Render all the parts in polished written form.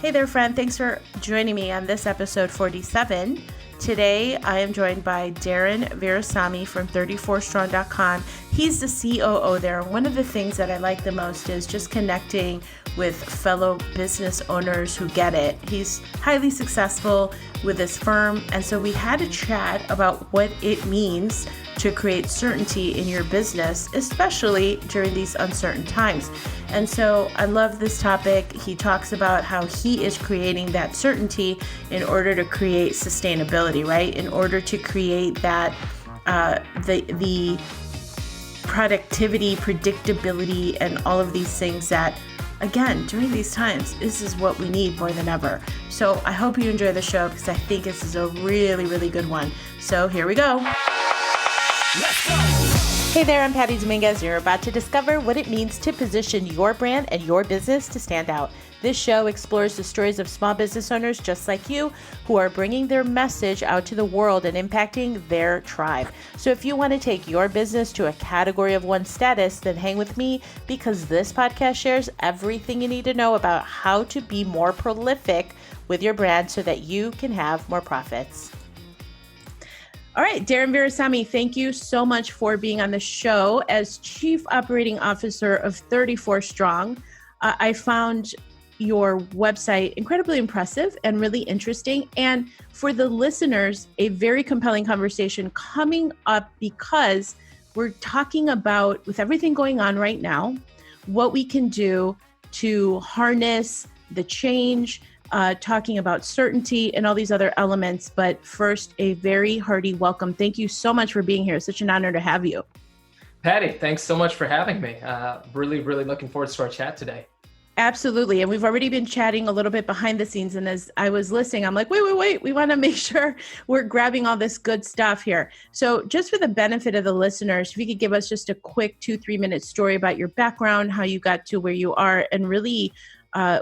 Hey there, friend. Thanks for joining me on this episode 47. Today, I am joined by Darren Virassammy from 34strong.com. He's the COO there. One of the things that I like the most is just connecting with fellow business owners who get it. He's highly successful with his firm, and so we had a chat about what it means to create certainty in your business, especially during these uncertain times. And so I love this topic. He talks about how he is creating that certainty in order to create sustainability, right? In order to create that the productivity, predictability, and all of these things that, again, during these times, this is what we need more than ever. So I hope you enjoy the show because I think this is a really, really good one. So here we go. Let's go. Hey there, I'm Patty Dominguez. You're about to discover what it means to position your brand and your business to stand out. This show explores the stories of small business owners just like you who are bringing their message out to the world and impacting their tribe. So if you want to take your business to a category of one status, then hang with me because this podcast shares everything you need to know about how to be more prolific with your brand so that you can have more profits. All right, Darren Virassammy, thank you so much for being on the show. As Chief Operating Officer of 34 Strong, I found your website incredibly impressive and really interesting. And for the listeners, a very compelling conversation coming up because we're talking about, with everything going on right now, what we can do to harness the change, talking about certainty and all these other elements. But first, a very hearty welcome. Thank you so much for being here. It's such an honor to have you. Patty, thanks so much for having me. Really looking forward to our chat today. Absolutely. And we've already been chatting a little bit behind the scenes. And as I was listening, I'm like, wait. We want to make sure we're grabbing all this good stuff here. So just for the benefit of the listeners, if you could give us just a quick 2-3 minute story about your background, how you got to where you are, and really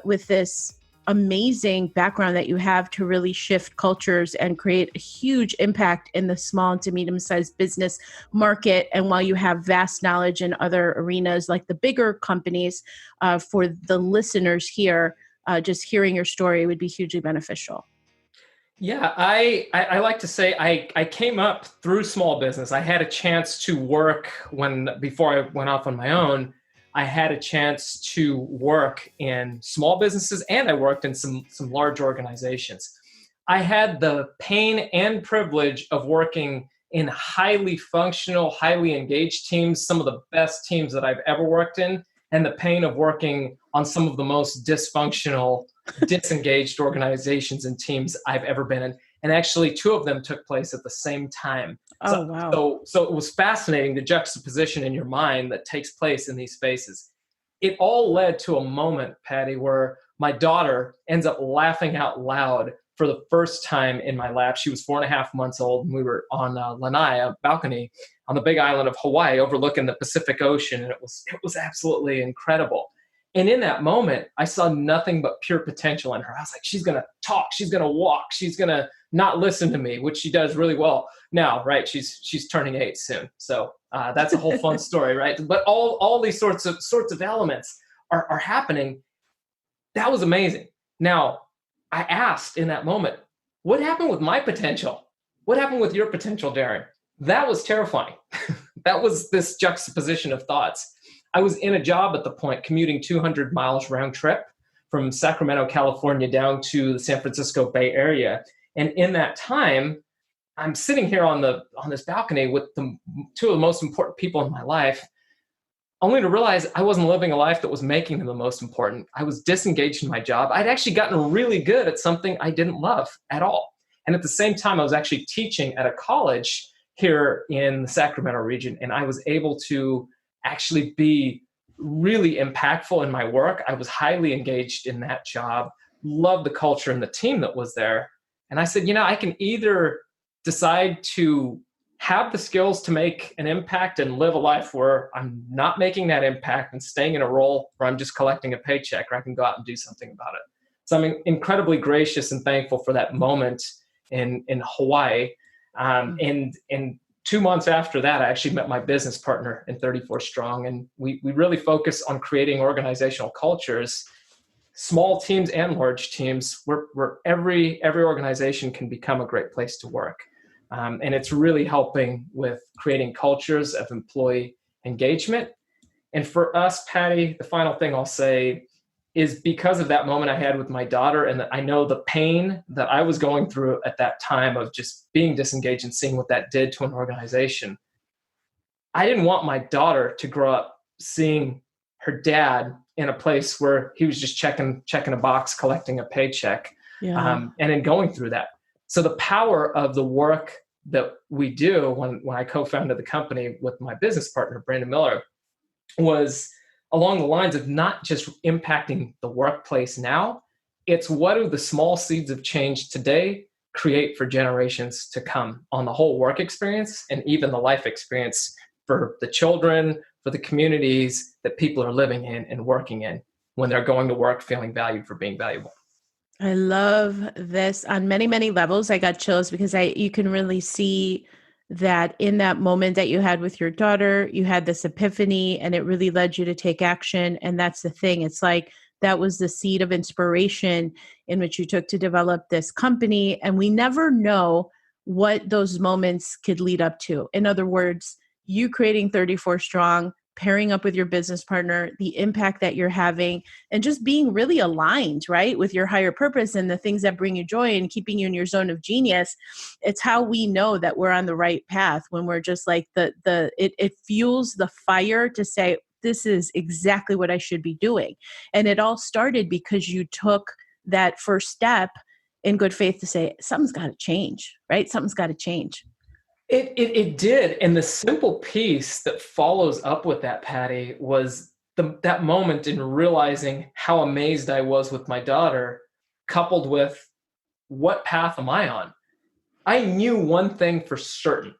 with this amazing background that you have to really shift cultures and create a huge impact in the small to medium-sized business market. And while you have vast knowledge in other arenas like the bigger companies, for the listeners here, just hearing your story would be hugely beneficial. Yeah, I like to say I came up through small business. I had a chance to work before I went off on my own. I had a chance to work in small businesses and I worked in some large organizations. I had the pain and privilege of working in highly functional, highly engaged teams, some of the best teams that I've ever worked in, and the pain of working on some of the most dysfunctional, disengaged organizations and teams I've ever been in. And actually, 2 of them took place at the same time. Wow. So it was fascinating, the juxtaposition in your mind that takes place in these spaces. It all led to a moment, Patty, where my daughter ends up laughing out loud for the first time in my lap. She was 4.5 months old, and we were on Lanai, a balcony on the big island of Hawaii overlooking the Pacific Ocean, and it was absolutely incredible. And in that moment, I saw nothing but pure potential in her. I was like, she's going to talk, she's going to walk, she's going to not listen to me, which she does really well now, right? She's turning 8 soon. So that's a whole fun story, right? But all these sorts of elements are happening. That was amazing. Now, I asked in that moment, what happened with my potential? What happened with your potential, Darren? That was terrifying. That was this juxtaposition of thoughts. I was in a job at the point, commuting 200 miles round trip from Sacramento, California, down to the San Francisco Bay Area. And in that time, I'm sitting here on this balcony with 2 of the most important people in my life, only to realize I wasn't living a life that was making them the most important. I was disengaged in my job. I'd actually gotten really good at something I didn't love at all. And at the same time, I was actually teaching at a college here in the Sacramento region, and I was able to actually be really impactful in my work. I was highly engaged in that job, loved the culture and the team that was there. And I said, I can either decide to have the skills to make an impact and live a life where I'm not making that impact and staying in a role where I'm just collecting a paycheck, or I can go out and do something about it. So I'm incredibly gracious and thankful for that moment in Hawaii. And 2 months after that, I actually met my business partner in 34 Strong, and we really focus on creating organizational cultures small teams and large teams, where every organization can become a great place to work. And it's really helping with creating cultures of employee engagement. And for us, Patty, the final thing I'll say is because of that moment I had with my daughter, and that I know the pain that I was going through at that time of just being disengaged and seeing what that did to an organization. I didn't want my daughter to grow up seeing her dad in a place where he was just checking a box, collecting a paycheck, and then going through that. So the power of the work that we do when I co-founded the company with my business partner, Brandon Miller, was along the lines of not just impacting the workplace now, it's what do the small seeds of change today create for generations to come on the whole work experience and even the life experience for the children, for the communities that people are living in and working in when they're going to work feeling valued for being valuable. I love this on many, many levels. I got chills because you can really see that in that moment that you had with your daughter, you had this epiphany and it really led you to take action. And that's the thing. It's like that was the seed of inspiration in which you took to develop this company. And we never know what those moments could lead up to. In other words, you creating 34 Strong, pairing up with your business partner, the impact that you're having, and just being really aligned, right, with your higher purpose and the things that bring you joy and keeping you in your zone of genius. It's how we know that we're on the right path when we're just like it fuels the fire to say, this is exactly what I should be doing. And it all started because you took that first step in good faith to say, something's got to change, right? Something's got to change. It did. And the simple piece that follows up with that, Patty, was that moment in realizing how amazed I was with my daughter, coupled with what path am I on? I knew one thing for certain.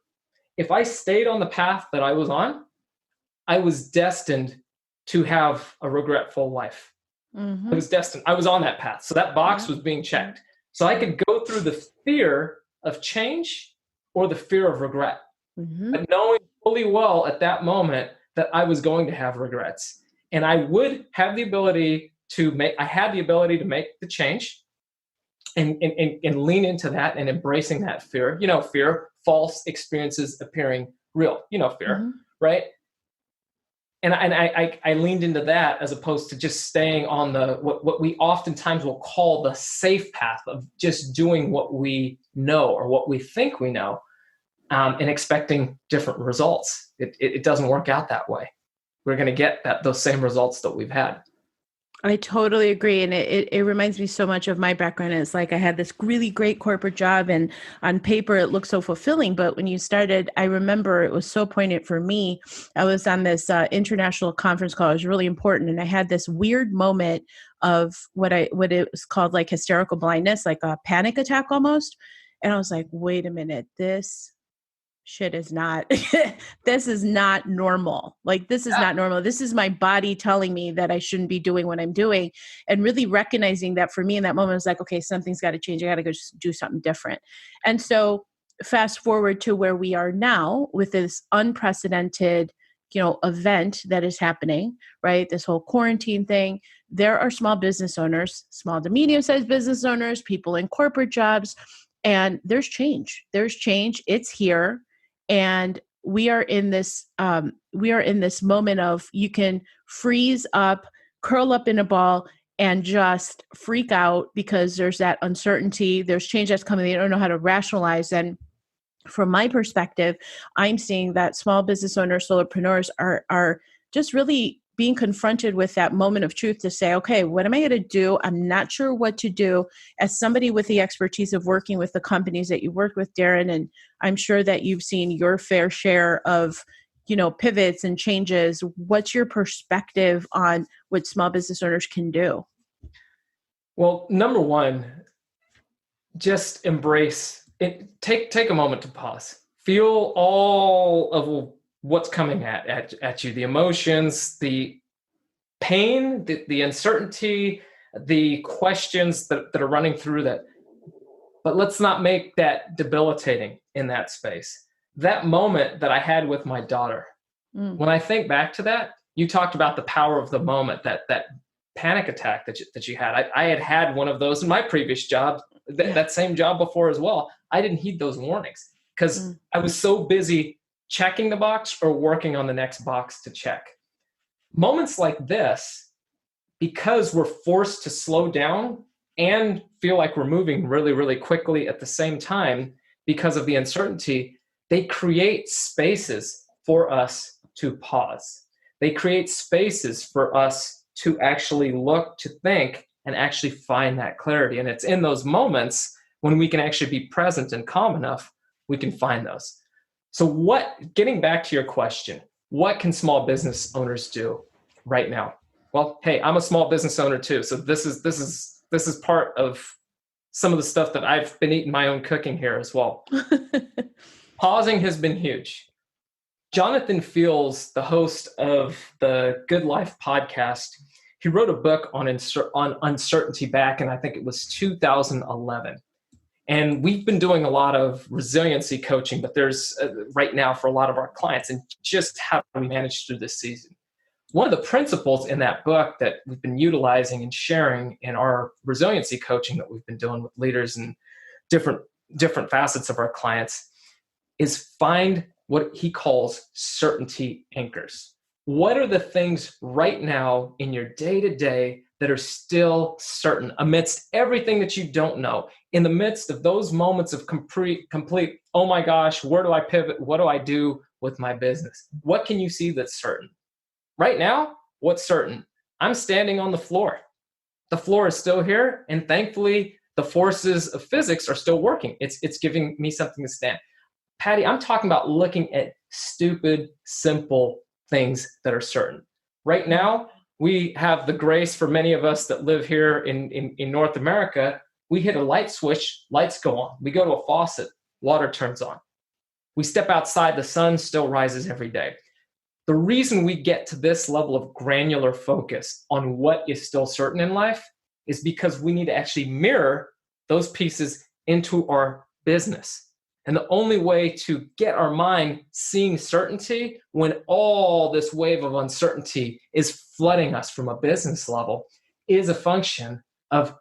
If I stayed on the path that I was on, I was destined to have a regretful life. Mm-hmm. I was destined. I was on that path. So that box was being checked. So I could go through the fear of change or the fear of regret. Mm-hmm. But knowing fully well at that moment that I was going to have regrets. And I would have the ability to make the change and lean into that and embracing that fear. You know, fear, false experiences appearing real, fear, right? And I leaned into that as opposed to just staying on what we oftentimes will call the safe path of just doing what we know or what we think we know, and expecting different results. It doesn't work out that way. We're going to get those same results that we've had. I totally agree. And it reminds me so much of my background. It's like I had this really great corporate job and on paper it looked so fulfilling. But when you started, I remember it was so poignant for me. I was on this international conference call. It was really important. And I had this weird moment of what it was called like hysterical blindness, like a panic attack almost. And I was like, wait a minute, this shit is not, this is not normal. Like, this is not normal. This is my body telling me that I shouldn't be doing what I'm doing. And really recognizing that for me in that moment, I was like, okay, something's got to change. I got to go do something different. And so fast forward to where we are now with this unprecedented, event that is happening, right? This whole quarantine thing. There are small business owners, small to medium-sized business owners, people in corporate jobs, and there's change. There's change. It's here. And we are in this moment of you can freeze up, curl up in a ball, and just freak out because there's that uncertainty. There's change that's coming. They don't know how to rationalize. And from my perspective, I'm seeing that small business owners, solopreneurs are just really being confronted with that moment of truth to say, okay, what am I going to do? I'm not sure what to do. As somebody with the expertise of working with the companies that you work with, Darren, and I'm sure that you've seen your fair share of, pivots and changes. What's your perspective on what small business owners can do? Well, number one, just embrace it. Take a moment to pause. Feel all of what's coming at you, the emotions, the pain, the uncertainty, the questions that are running through that. But let's not make that debilitating in that space. That moment that I had with my daughter, when I think back to that, you talked about the power of the moment, that panic attack that you had. I had one of those in my previous job, that same job before as well. I didn't heed those warnings because I was so busy checking the box or working on the next box to check. Moments like this, because we're forced to slow down and feel like we're moving really, really quickly at the same time because of the uncertainty, they create spaces for us to pause. They create spaces for us to actually look, to think, and actually find that clarity. And it's in those moments when we can actually be present and calm enough, we can find those. So getting back to your question, what can small business owners do right now? Well, hey, I'm a small business owner too. So this is part of some of the stuff that I've been eating my own cooking here as well. Pausing has been huge. Jonathan Fields, the host of the Good Life podcast, he wrote a book on uncertainty back in, I think it was 2011. And we've been doing a lot of resiliency coaching, but there's right now for a lot of our clients, and just how do we manage through this season. One of the principles in that book that we've been utilizing and sharing in our resiliency coaching that we've been doing with leaders and different facets of our clients is find what he calls certainty anchors. What are the things right now in your day-to-day that are still certain amidst everything that you don't know, in the midst of those moments of complete, oh my gosh, where do I pivot? What do I do with my business? What can you see that's certain? Right now, what's certain? I'm standing on the floor. The floor is still here, and thankfully, the forces of physics are still working. It's giving me something to stand. Patty, I'm talking about looking at stupid, simple things that are certain. Right now, we have the grace for many of us that live here in North America. We hit a light switch, lights go on. We go to a faucet, water turns on. We step outside, the sun still rises every day. The reason we get to this level of granular focus on what is still certain in life is because we need to actually mirror those pieces into our business. And the only way to get our mind seeing certainty when all this wave of uncertainty is flooding us from a business level is a function of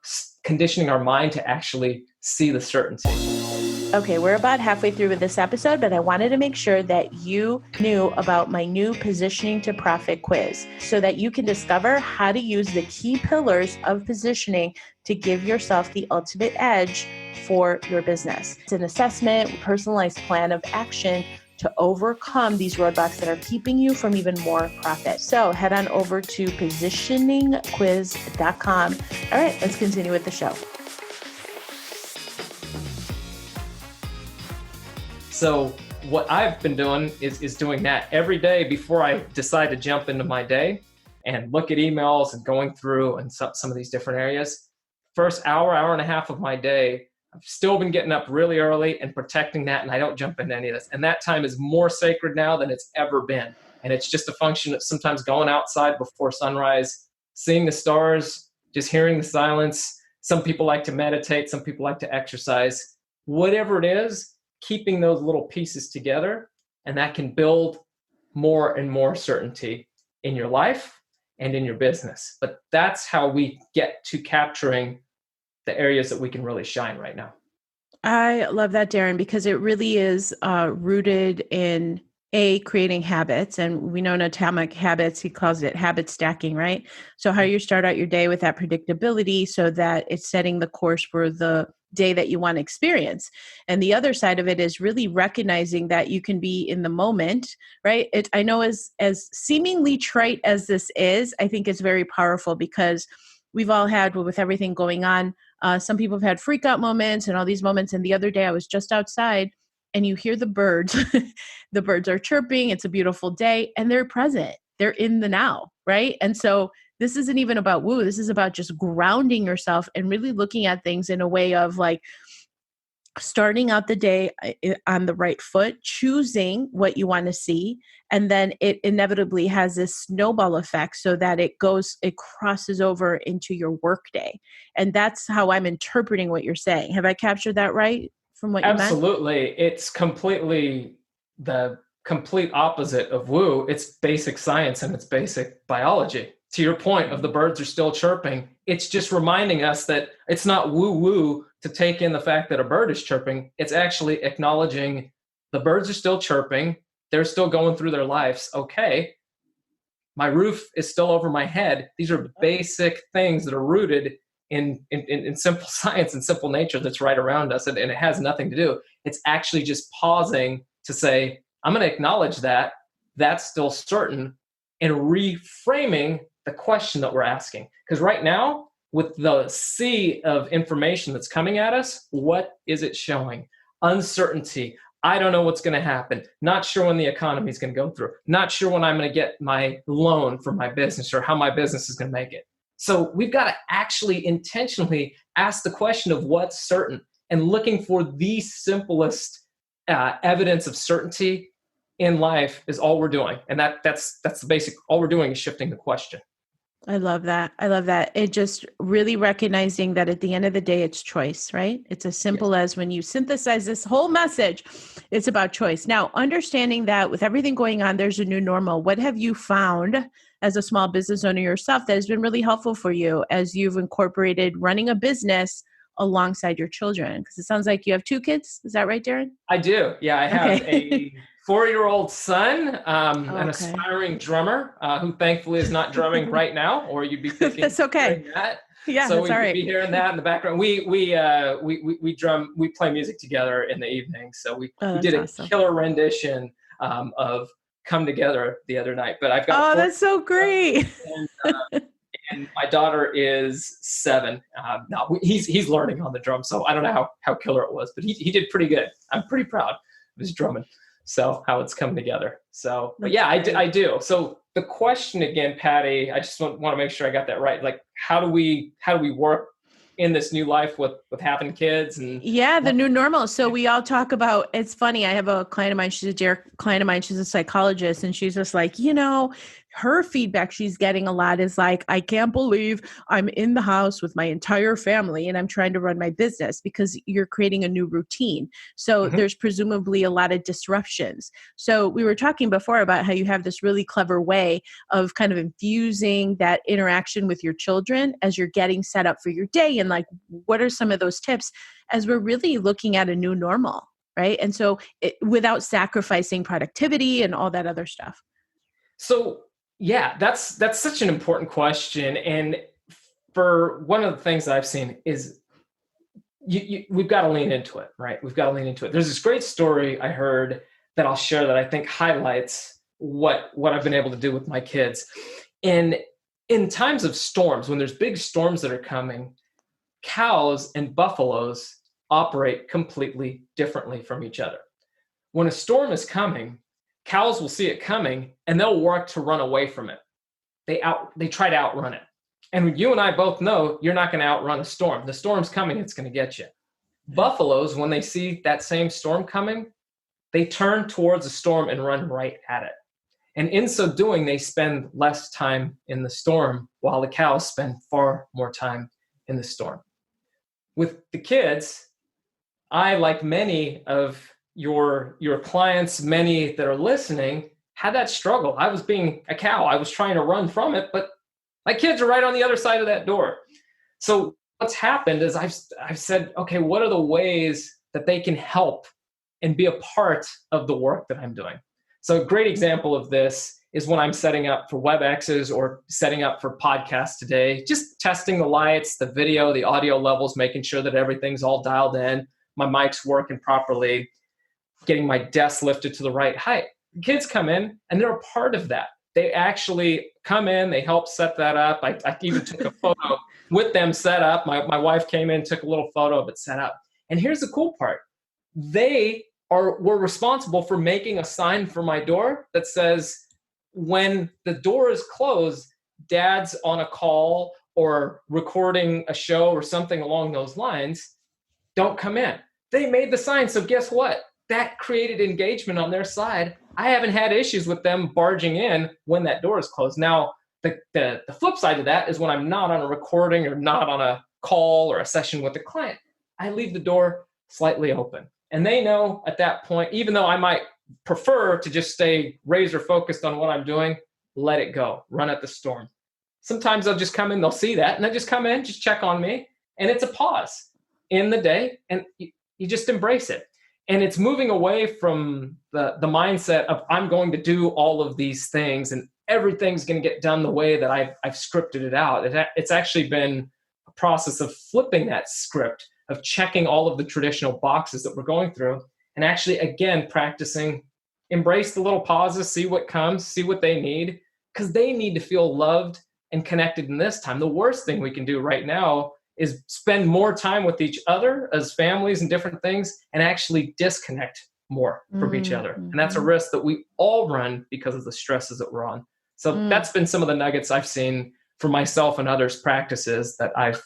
conditioning our mind to actually see the certainty. Okay, we're about halfway through with this episode, but I wanted to make sure that you knew about my new Positioning to Profit quiz so that you can discover how to use the key pillars of positioning to give yourself the ultimate edge for your business. It's an assessment, personalized plan of action to overcome these roadblocks that are keeping you from even more profit. So head on over to positioningquiz.com. All right, let's continue with the show. So what I've been doing is doing that every day before I decide to jump into my day and look at emails and going through and some of these different areas. First hour and a half of my day, I've still been getting up really early and protecting that, and I don't jump into any of this. And that time is more sacred now than it's ever been. And it's just a function of sometimes going outside before sunrise, seeing the stars, just hearing the silence. Some people like to meditate. Some people like to exercise. Whatever it is, keeping those little pieces together, and that can build more and more certainty in your life and in your business. But that's how we get to capturing the areas that we can really shine right now. I love that, Darren, because it really is rooted in creating habits. And we know in Atomic Habits, he calls it habit stacking, right? So how you start out your day with that predictability so that it's setting the course for the day that you want to experience. And the other side of it is really recognizing that you can be in the moment, right? I know as seemingly trite as this is, I think it's very powerful because we've all had, with everything going on, some people have had freak out moments and all these moments. And the other day I was just outside and you hear the birds. The birds are chirping. It's a beautiful day and they're present. They're in the now, right? And so this isn't even about woo. This is about just grounding yourself and really looking at things in a way of like starting out the day on the right foot, choosing what you want to see. And then it inevitably has this snowball effect so that it crosses over into your work day. And that's how I'm interpreting what you're saying. Have I captured that right from what you meant? Absolutely. It's completely the complete opposite of woo. It's basic science and it's basic biology. to your point of the birds are still chirping, it's just reminding us that it's not woo-woo to take in the fact that a bird is chirping. It's actually acknowledging the birds are still chirping. They're still going through their lives. Okay, my roof is still over my head. These are basic things that are rooted in simple science and simple nature that's right around us, and it has nothing to do. It's actually just pausing to say, I'm going to acknowledge that. That's still certain, and reframing the question that we're asking. Because right now, with the sea of information that's coming at us, what is it showing? Uncertainty. I don't know what's going to happen. Not sure when the economy is going to go through. Not sure when I'm going to get my loan for my business or how my business is going to make it. So we've got to actually intentionally ask the question of what's certain and looking for the simplest evidence of certainty in life is all we're doing. And that's the basic, all we're doing is shifting the question. I love that. I love that. It just really recognizing that at the end of the day, it's choice, right? It's as simple as when you synthesize this whole message, it's about choice. Now, understanding that with everything going on, there's a new normal. What have you found as a small business owner yourself that has been really helpful for you as you've incorporated running a business alongside your children? Because it sounds like you have 2 kids. Is that right, Darren? I do. Yeah, I have a 4-year-old son, an aspiring drummer who thankfully is not drumming right now, or you'd be thinking that's okay. That. Yeah, so that's all right. Be hearing that in the background. We drum, we play music together in the evening. So we did a killer rendition of "Come Together" the other night. But I've got that's so great. And my daughter is 7. Now he's learning on the drum, so I don't know how killer it was, but he did pretty good. I'm pretty proud of his drumming. So how it's come together. So, but yeah, I do. So the question again, Patty, I just want to make sure I got that right. Like, how do we work in this new life with having kids and the new normal. So we all talk about, it's funny. I have a client of mine. She's a dear client of mine. She's a psychologist, and she's just like, her feedback she's getting a lot is like, I can't believe I'm in the house with my entire family and I'm trying to run my business, because you're creating a new routine. So there's presumably a lot of disruptions. So we were talking before about how you have this really clever way of kind of infusing that interaction with your children as you're getting set up for your day. And like, what are some of those tips as we're really looking at a new normal, right? And so without sacrificing productivity and all that other stuff. So yeah, that's such an important question. And for one of the things that I've seen is we've got to lean into it, right? We've got to lean into it. There's this great story I heard that I'll share that I think highlights what I've been able to do with my kids. And in times of storms, when there's big storms that are coming, cows and buffaloes operate completely differently from each other. When a storm is coming, cows will see it coming and they'll work to run away from it. They try to outrun it. And you and I both know you're not going to outrun a storm. The storm's coming, it's going to get you. Buffaloes, when they see that same storm coming, they turn towards the storm and run right at it. And in so doing, they spend less time in the storm, while the cows spend far more time in the storm. With the kids, I, like many of your clients, many that are listening, had that struggle. I was being a cow. I was trying to run from it, but my kids are right on the other side of that door. So what's happened is I've said, okay, what are the ways that they can help and be a part of the work that I'm doing? So a great example of this is when I'm setting up for WebExes or setting up for podcasts today, just testing the lights, the video, the audio levels, making sure that everything's all dialed in, my mic's working properly, getting my desk lifted to the right height. Kids come in and they're a part of that. They actually come in, they help set that up. I even took a photo with them set up. My wife came in, took a little photo of it set up. And here's the cool part. They were responsible for making a sign for my door that says, when the door is closed, Dad's on a call or recording a show or something along those lines, don't come in. They made the sign. So guess what? That created engagement on their side. I haven't had issues with them barging in when that door is closed. Now, the flip side of that is when I'm not on a recording or not on a call or a session with the client, I leave the door slightly open. And they know at that point, even though I might prefer to just stay razor focused on what I'm doing, let it go, run at the storm. Sometimes they'll just come in, they'll see that, and they'll just come in, just check on me. And it's a pause in the day, and you just embrace it. And it's moving away from the mindset of I'm going to do all of these things and everything's going to get done the way that I've scripted it out. It's actually been a process of flipping that script, of checking all of the traditional boxes that we're going through, and actually, again, practicing, embrace the little pauses, see what comes, see what they need, because they need to feel loved and connected in this time. The worst thing we can do right now is spend more time with each other as families and different things and actually disconnect more from each other. And that's a risk that we all run because of the stresses that we're on. So that's been some of the nuggets I've seen for myself and others' practices that I've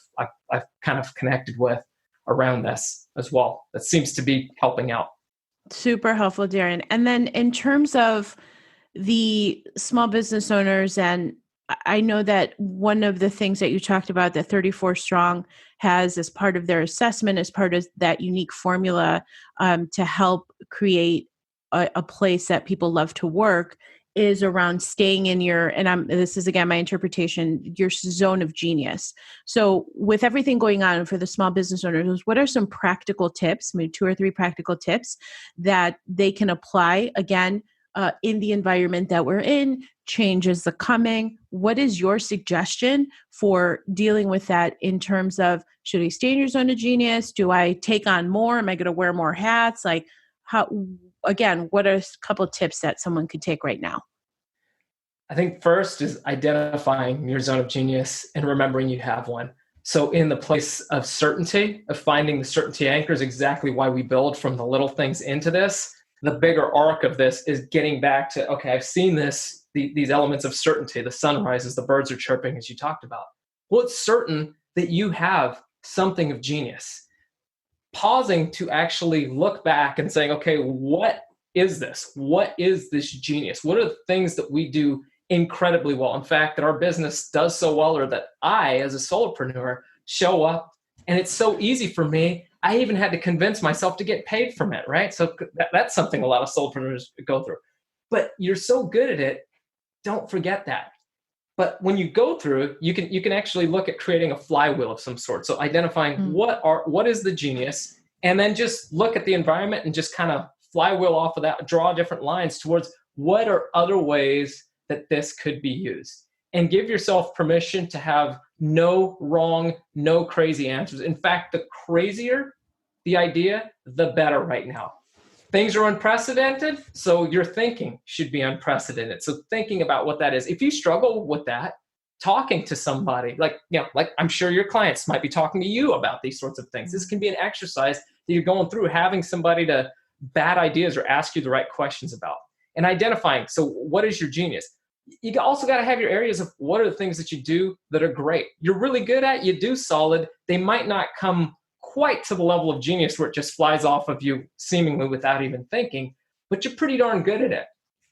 kind of connected with around this as well. That seems to be helping out. Super helpful, Darren. And then in terms of the small business owners, and I know that one of the things that you talked about that 34 Strong has as part of their assessment, as part of that unique formula to help create a place that people love to work, is around staying in your, and this is again my interpretation, your zone of genius. So with everything going on for the small business owners, what are some practical tips, maybe 2 or 3 practical tips that they can apply again in the environment that we're in? Changes the coming. What is your suggestion for dealing with that in terms of, should I stay in your zone of genius? Do I take on more? Am I going to wear more hats? Like how, again, what are a couple of tips that someone could take right now? I think first is identifying your zone of genius and remembering you have one. So in the place of certainty, of finding the certainty anchor, is exactly why we build from the little things into this. The bigger arc of this is getting back to, okay, I've seen this, these elements of certainty, the sun rises, the birds are chirping, as you talked about. Well, it's certain that you have something of genius. Pausing to actually look back and saying, okay, what is this? What is this genius? What are the things that we do incredibly well? In fact, that our business does so well, or that I, as a solopreneur, show up, and it's so easy for me. I even had to convince myself to get paid from it, right? So that's something a lot of solopreneurs go through. But you're so good at it, don't forget that. But when you go through, you can actually look at creating a flywheel of some sort. So identifying what is the genius, and then just look at the environment and just kind of flywheel off of that, draw different lines towards what are other ways that this could be used. And give yourself permission to have no wrong, no crazy answers. In fact, the crazier the idea, the better right now. Things are unprecedented, so your thinking should be unprecedented. So thinking about what that is. If you struggle with that, talking to somebody, like I'm sure your clients might be talking to you about these sorts of things. This can be an exercise that you're going through, having somebody to bat ideas or ask you the right questions about. And identifying, so what is your genius? You also got to have your areas of what are the things that you do that are great. You're really good at, you do solid. They might not come quite to the level of genius where it just flies off of you seemingly without even thinking, but you're pretty darn good at it.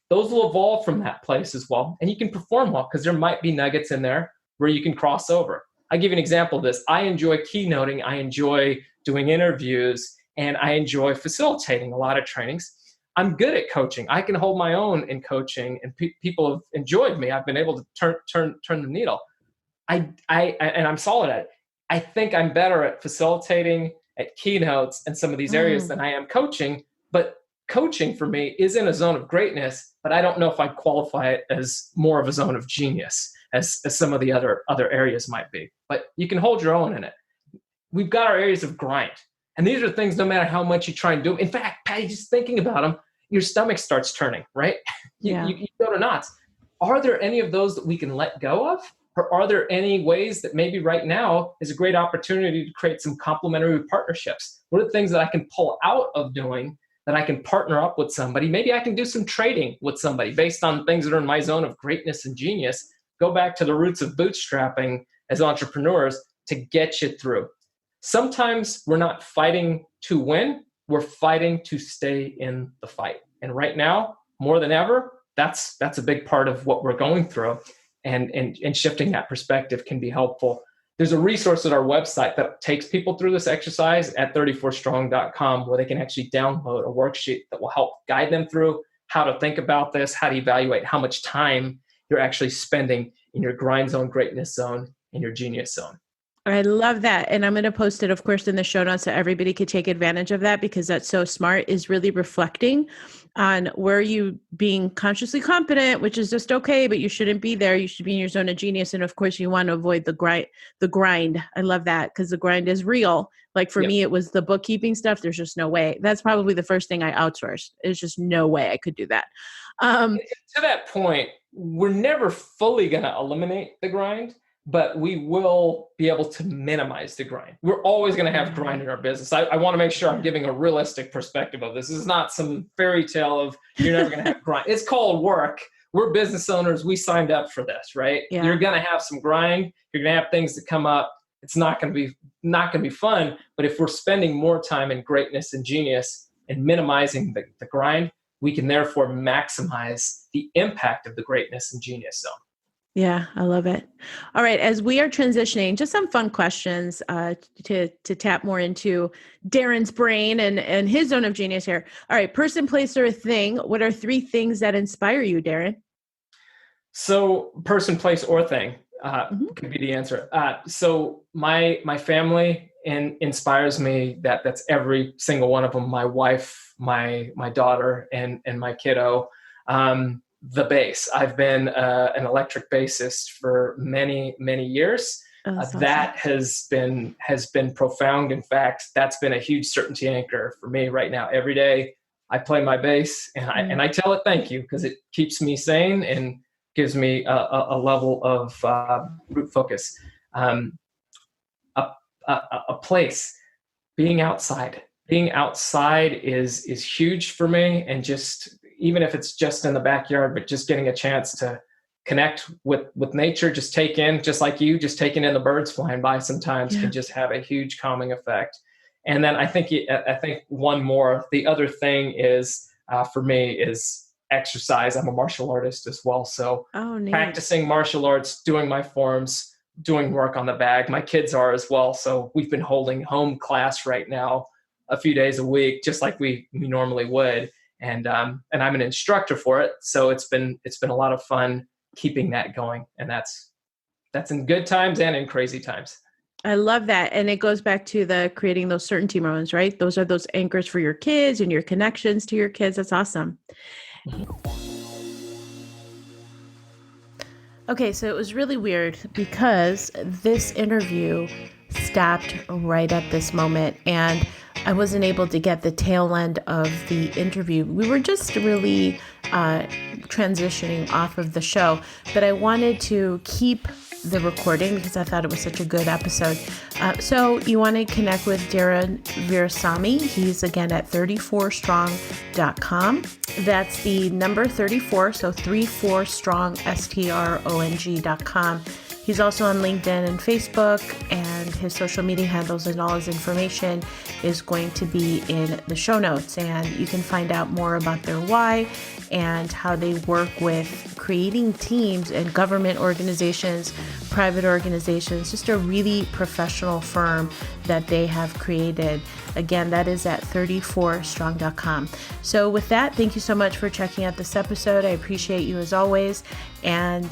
Those will evolve from that place as well. And you can perform well because there might be nuggets in there where you can cross over. I'll give you an example of this. I enjoy keynoting. I enjoy doing interviews, and I enjoy facilitating a lot of trainings. I'm good at coaching. I can hold my own in coaching, and people have enjoyed me. I've been able to turn the needle. And I'm solid at it. I think I'm better at facilitating, at keynotes, and some of these areas than I am coaching. But coaching for me is in a zone of greatness, but I don't know if I'd qualify it as more of a zone of genius as some of the other areas might be. But you can hold your own in it. We've got our areas of grind. And these are things, no matter how much you try and do. In fact, Patty, just thinking about them, your stomach starts turning, right? You go to knots. Are there any of those that we can let go of? Or are there any ways that maybe right now is a great opportunity to create some complementary partnerships? What are the things that I can pull out of doing that I can partner up with somebody? Maybe I can do some trading with somebody based on things that are in my zone of greatness and genius. Go back to the roots of bootstrapping as entrepreneurs to get you through. Sometimes we're not fighting to win, we're fighting to stay in the fight. And right now, more than ever, that's a big part of what we're going through. And shifting that perspective can be helpful. There's a resource at our website that takes people through this exercise at 34strong.com, where they can actually download a worksheet that will help guide them through how to think about this, how to evaluate how much time you're actually spending in your grind zone, greatness zone, and your genius zone. I love that. And I'm going to post it, of course, in the show notes so everybody could take advantage of that, because that's so smart, is really reflecting on where you being consciously competent, which is just okay, but you shouldn't be there. You should be in your zone of genius. And of course, you want to avoid the grind. I love that, because the grind is real. Like for me, it was the bookkeeping stuff. There's just no way. That's probably the first thing I outsourced. There's just no way I could do that. To that point, we're never fully going to eliminate the grind, but we will be able to minimize the grind. We're always going to have grind in our business. I want to make sure I'm giving a realistic perspective of this. This is not some fairy tale of you're never going to have grind. It's called work. We're business owners. We signed up for this, right? Yeah. You're going to have some grind. You're going to have things that come up. It's not going to be fun. But if we're spending more time in greatness and genius and minimizing the grind, we can therefore maximize the impact of the greatness and genius zone. Yeah, I love it. All right. As we are transitioning, just some fun questions to tap more into Darren's brain and his zone of genius here. All right. Person, place, or thing. What are 3 things that inspire you, Darren? So person, place, or thing could be the answer. So my family inspires me. That's every single one of them. My wife, my daughter, and my kiddo. The bass. I've been an electric bassist for many, many years. That has been profound. In fact, that's been a huge certainty anchor for me right now. Every day I play my bass and I tell it thank you, because it keeps me sane and gives me a level of root focus. A place, being outside. Being outside is huge for me, and just even if it's just in the backyard, but just getting a chance to connect with nature, just taking in the birds flying by sometimes can just have a huge calming effect. And then I think one more, the other thing is for me is exercise. I'm a martial artist as well. So practicing martial arts, doing my forms, doing work on the bag. My kids are as well. So we've been holding home class right now a few days a week, just like we normally would. And I'm an instructor for it. So it's been a lot of fun keeping that going. And that's in good times and in crazy times. I love that. And it goes back to the creating those certainty moments, right? Those are those anchors for your kids and your connections to your kids. That's awesome. Okay, so it was really weird because this interview stopped right at this moment, and I wasn't able to get the tail end of the interview. We were just really transitioning off of the show, but I wanted to keep the recording because I thought it was such a good episode. So you want to connect with Darren Virassammy. He's again at 34strong.com. That's the number 34, so 34strong.com. He's also on LinkedIn and Facebook, and his social media handles and all his information is going to be in the show notes. And you can find out more about their why and how they work with creating teams and government organizations, private organizations, just a really professional firm that they have created. Again, that is at 34strong.com. So with that, thank you so much for checking out this episode. I appreciate you as always. And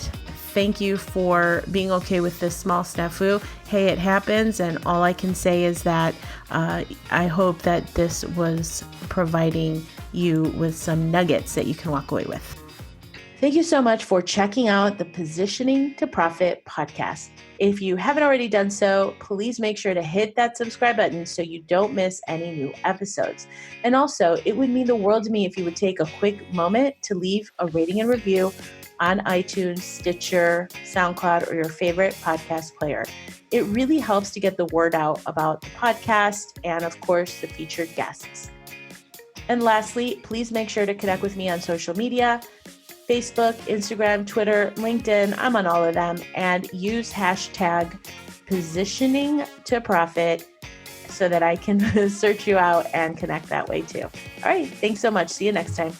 thank you for being okay with this small snafu. Hey, it happens. And all I can say is that I hope that this was providing you with some nuggets that you can walk away with. Thank you so much for checking out the Positioning to Profit podcast. If you haven't already done so, please make sure to hit that subscribe button so you don't miss any new episodes. And also, it would mean the world to me if you would take a quick moment to leave a rating and review on iTunes, Stitcher, SoundCloud, or your favorite podcast player. It really helps to get the word out about the podcast and, of course, the featured guests. And lastly, please make sure to connect with me on social media, Facebook, Instagram, Twitter, LinkedIn. I'm on all of them. And use hashtag positioning to profit so that I can search you out and connect that way too. All right. Thanks so much. See you next time.